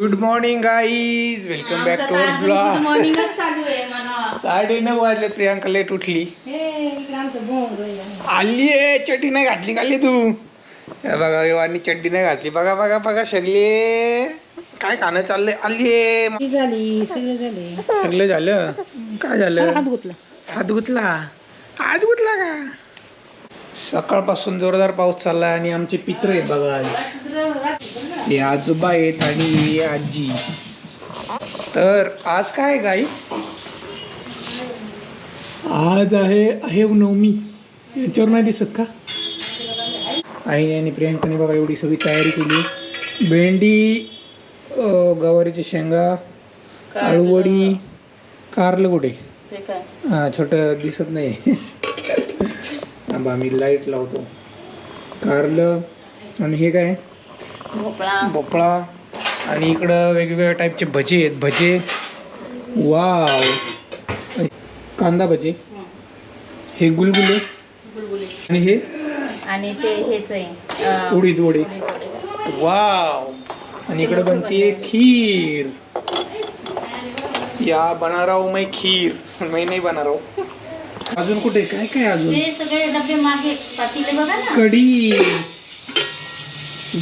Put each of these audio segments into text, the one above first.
Good morning guys, welcome back to our blog. मॉर्निंगच चालू आहे म्हणा. 9:30 वाजले. प्रियांका लेट उठली. इकडे आमचं भोंग आहे. आली आहे, चड्डी नाही घातली का तू? हे बघा येवानी चड्डी नाही घातली. बघा बघा बघा सगळे काय खाणं चाललंय. आली आहे, झाली सगळं झाले. सगळं झालं. काय झालं? हात गुतला. हात गुतला. हात गुतला का? सकाळपासून जोरदार पाऊस चालला आणि आमचे पित्र आहेत बघा आज. हे आजोबा आहेत आणि ही आजी. तर आज काय गाई? आज आहे नवमी. याच्यावर नाही दिसत का? आईने आणि प्रियांकाने बघा एवढी सगळी तयारी केली. भेंडी, गवारीची शेंगा, आळूवडी, कारलं कुठे? हा, छोटं दिसत नाही. थांबा मी लाईट लावतो. कारलं आणि हे काय? भोपळा. आणि इकडं वेगवेगळ्या टाईपचे भजे आहेत. भजे, वाव, कांदा भजे, हे गुलगुले आणि हे आणि ते हेच आहे उडीद वडे. वाव. आणि इकडे बनतीये खीर. या बना रहा हूं मैं खीर. मैं नहीं बना रहा हूं. अजून कुठे काय काय अजून? ते सगळे डबे मागे पातीले बघा ना. कढी,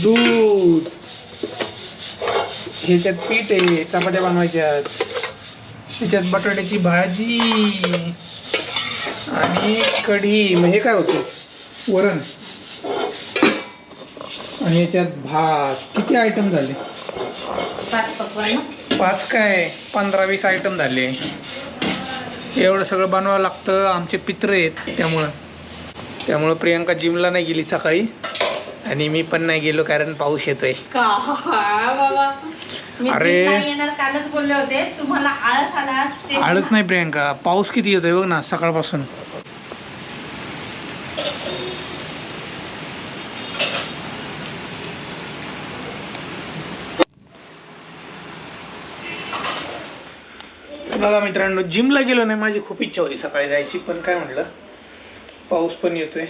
दूध, ह्याच्यात पीठ आहे चपात्या बनवायच्यात. ह्याच्यात बटाट्याची भाजी आणि कढी. मग हे काय होतं? वरण. आणि ह्याच्यात भात. किती आयटम झाले? 5 पकवान. 5 काय 15-20 आयटम झाले. एवढं सगळं बनवावं लागतं. आमचे पित्र आहेत त्यामुळं प्रियांका जिमला नाही गेली सकाळी आणि मी पण नाही गेलो कारण पाऊस येतोय. बाबा मी अरे येणार कालच बोलले होते. तुम्हाला आळस आला. आळस नाही प्रियांका, पाऊस किती येतोय बघ ना सकाळपासून. बघा मित्रांनो, जिमला गेलो नाही. माझी खूप इच्छा होती सकाळी जायची, पण काय म्हणलं पाऊस पण येतोय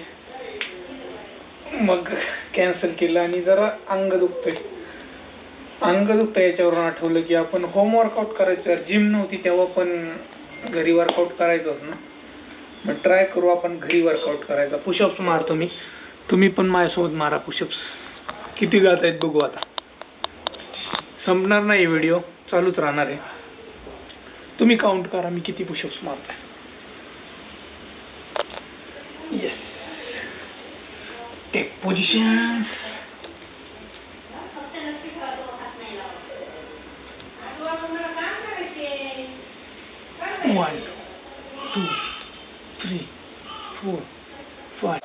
मग कॅन्सल केलं. आणि जरा अंग दुखतंय याच्यावरून आठवलं की आपण होम वर्कआउट करायचं. जिम नव्हती तेव्हा पण घरी वर्कआउट करायचंच ना. मग ट्राय करू आपण घरी वर्कआउट करायचा. पुशअप्स मारतो मी, तुम्ही पण माझ्यासोबत मारा पुशअप्स. किती जात आहेत बघू आता. संपणार नाही व्हिडिओ, चालूच राहणार आहे. तुम्ही काउंट करा मी किती पुशअप्स मारतोय. येस. Take positions. 1 2 3 4 5.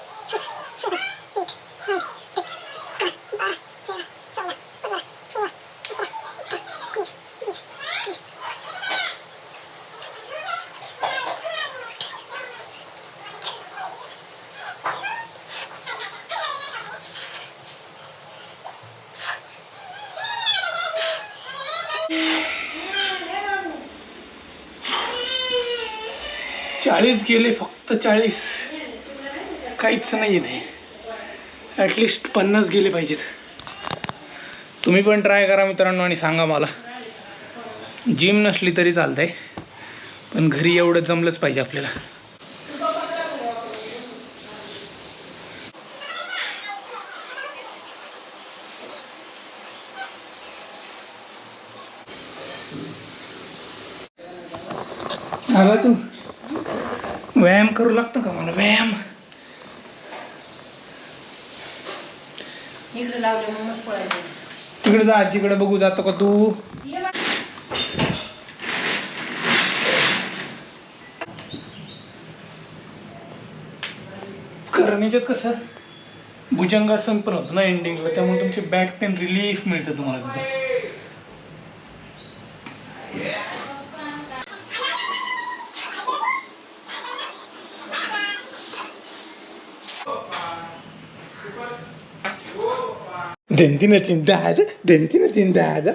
चाळीस गेले, फक्त 40. काहीच नाही आहे. ॲटलिस्ट 50 गेले पाहिजेत. तुम्ही पण ट्राय करा मित्रांनो आणि सांगा मला. जिम नसली तरी चालतंय, पण घरी एवढं जमलंच पाहिजे आपल्याला. आला तू? व्यायाम करू लागतो का मला? व्यायाम इकडे लावले म्हणूनच पळायचे. तिकडे जा, आजीकडे बघू. जातो का तू? करण्याच्यात कसं भुजंगासन पण होतं ना एंडिंगला, त्यामुळे तुमची बॅक पेन रिलीफ मिळतं तुम्हाला तिथे. Dentina tindada, dentina tindada.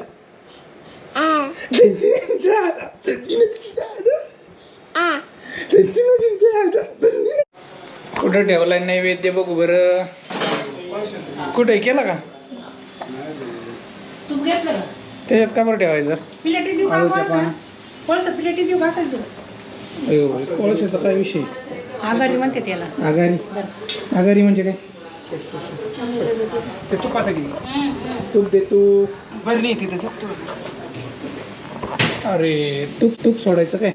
Dentina tindada, dentina tindada. Dentina tindada, dentina. कुठं ठेवलाय नैवेद्य बघू बरं. कुठे केला का? तू घेतलं का? त्याच्यात का बरं ठेवायचं प्लेटी देऊ का आळूच्या पानं कोळसा प्लेटी देऊ का असंच देऊ अयो कोळशाचा काय विषय आघाडी म्हणते त्याला आघारी आघारी म्हणजे काय ते तुपाचं घे तूप दे तूप बरं नाही तिथे अरे तूप तूप सोडायचं काय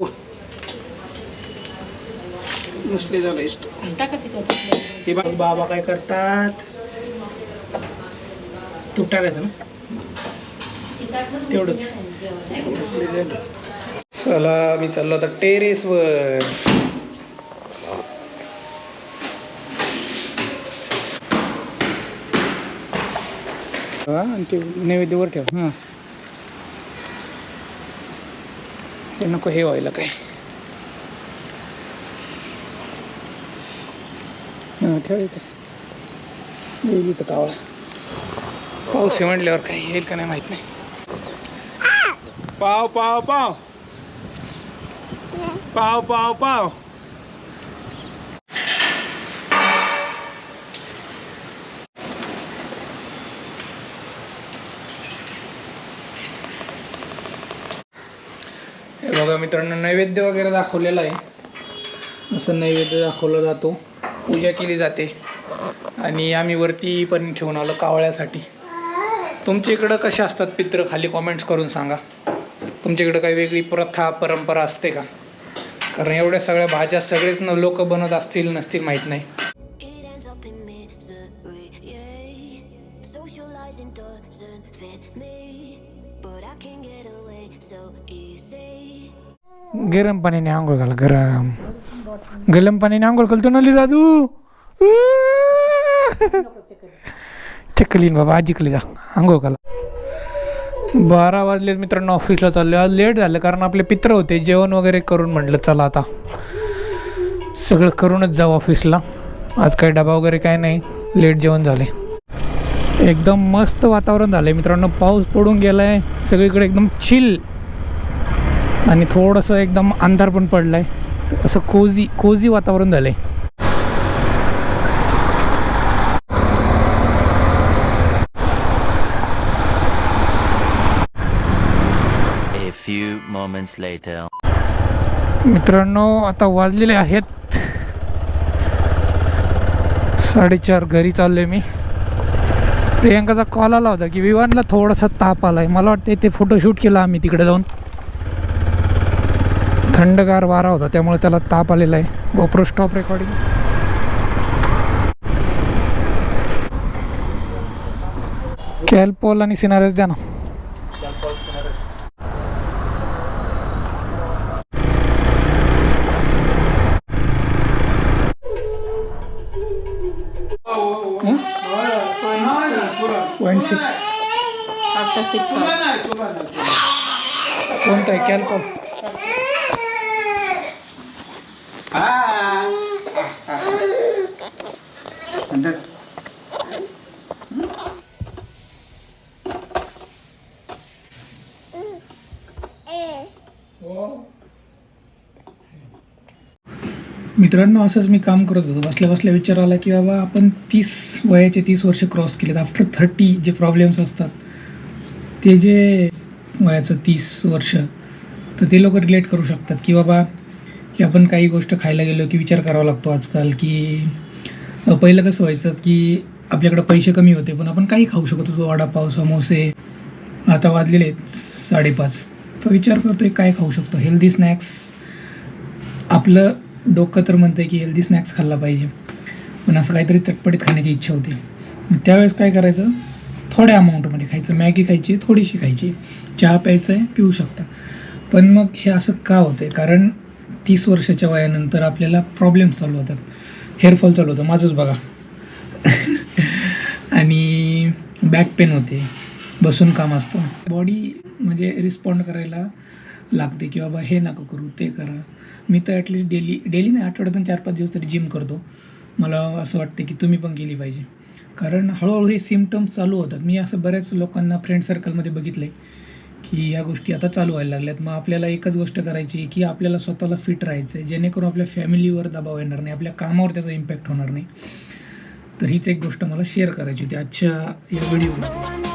नसले झालंय टाका त्याच्यात हे बाबा काय करतात तूप टाकायचं ना तेवढंच चला मी चाललो आता टेरेसवर आणि ते नैवेद्यवर ठेव हां ते नको हे व्हायला काय हां ठेव इथं येईल इथं कावळा पाऊस आहे म्हटल्यावर काही येईल का नाही माहीत नाही पाव पाव पाव पाव पाव पाव हे बघा मित्रांनो नैवेद्य वगैरे दाखवलेला आहे असं नैवेद्य दाखवला जातो पूजा केली जाते आणि आम्ही वरती पण ठेवून आलो कावळ्यासाठी तुमच्या इकडं कशा असतात पित्र खाली कॉमेंट्स करून सांगा तुमच्या इकडं काही वेगळी प्रथा परंपरा असते का कारण एवढ्या सगळ्या भाज्या सगळेच लोक बनवत असतील नसतील माहीत नाही गरम पाण्याने आंघोळ घाला गरम पाण्याने आंघोळ करतो ना दादू चक्कलीन बाबा आजीकडे जा आंघोळ घाला 12 वाजले मित्रांनो ऑफिसला चाललो आज लेट झालं कारण आपले पित्र होते जेवण वगैरे करून म्हटलं चला आता सगळं करूनच जाऊ ऑफिसला आज काही डबा वगैरे काय नाही लेट जेवण झाले एकदम मस्त वातावरण झालं आहे मित्रांनो पाऊस पडून गेला आहे सगळीकडे एकदम चिल आणि थोडंसं एकदम अंधार पण पडला आहे असं कोझी वातावरण झालं आहे few moments later. मित्रांनो आता वाजलेले आहेत 4:30 घरी चाललोय मी प्रियंकाचा कॉल आला होता की विवानला थोडासा ताप आलाय मला वाटतं ते फोटोशूट केला आम्ही तिकडे जाऊन थंडगार वारा होता त्यामुळे त्याला ताप आलेला आहे गोप्रो स्टॉप रेकॉर्डिंग कॅल्पोल आणि सिनारेस द्या ना After 6 hours. कोणता आहे कॅल्पॉल मित्रांनो असंच मी काम करत होतो बसल्या बसल्या विचार आला की बाबा आपण 30 वर्ष क्रॉस केलेत आफ्टर 30 जे प्रॉब्लेम्स असतात ते जे वयाचं 30 वर्ष तर ते लोक रिलेट करू शकतात की बाबा की आपण काही गोष्ट खायला गेलो की विचार करावा लागतो आजकाल की पहिलं कसं व्हायचं की आपल्याकडे पैसे कमी होते पण आपण काही खाऊ शकत होतो वडापाव समोसे आता वाजलेले आहेत 5:30 तर विचार करतोय काय खाऊ शकतो हेल्दी स्नॅक्स आपलं डोकं तर म्हणतं आहे की हेल्दी स्नॅक्स खाल्ला पाहिजे पण असं काहीतरी चटपटीत खाण्याची इच्छा होती मग त्यावेळेस काय करायचं थोड्या अमाऊंटमध्ये खायचं मॅगी खायची थोडीशी खायची चहा प्यायचं आहे पिऊ शकता पण मग हे असं का होतं आहे कारण 30 वर्षाच्या वयानंतर आपल्याला प्रॉब्लेम्स चालू होतात हेअरफॉल चालू होतं माझंच बघा आणि बॅक पेन होते बसून काम असतं बॉडी म्हणजे रिस्पॉन्ड करायला लागते की बाबा हे नको करू ते करा मी तर ॲटलिस्ट डेली नाही आठवड्यातून 4-5 दिवस तरी जिम करतो मला असं वाटतं की तुम्ही पण केली पाहिजे कारण हळूहळू हे सिम्पटम्स चालू होतात मी असं बऱ्याच लोकांना फ्रेंड सर्कलमध्ये बघितलं आहे की या गोष्टी आता चालू व्हायला लागल्यात मग आपल्याला एकच गोष्ट करायची की आपल्याला स्वतःला फिट राहायचं आहे जेणेकरून आपल्या फॅमिलीवर दबाव येणार नाही आपल्या कामावर त्याचा इम्पॅक्ट होणार नाही तर हीच एक गोष्ट मला शेअर करायची होती आजच्या या व्हिडिओमध्ये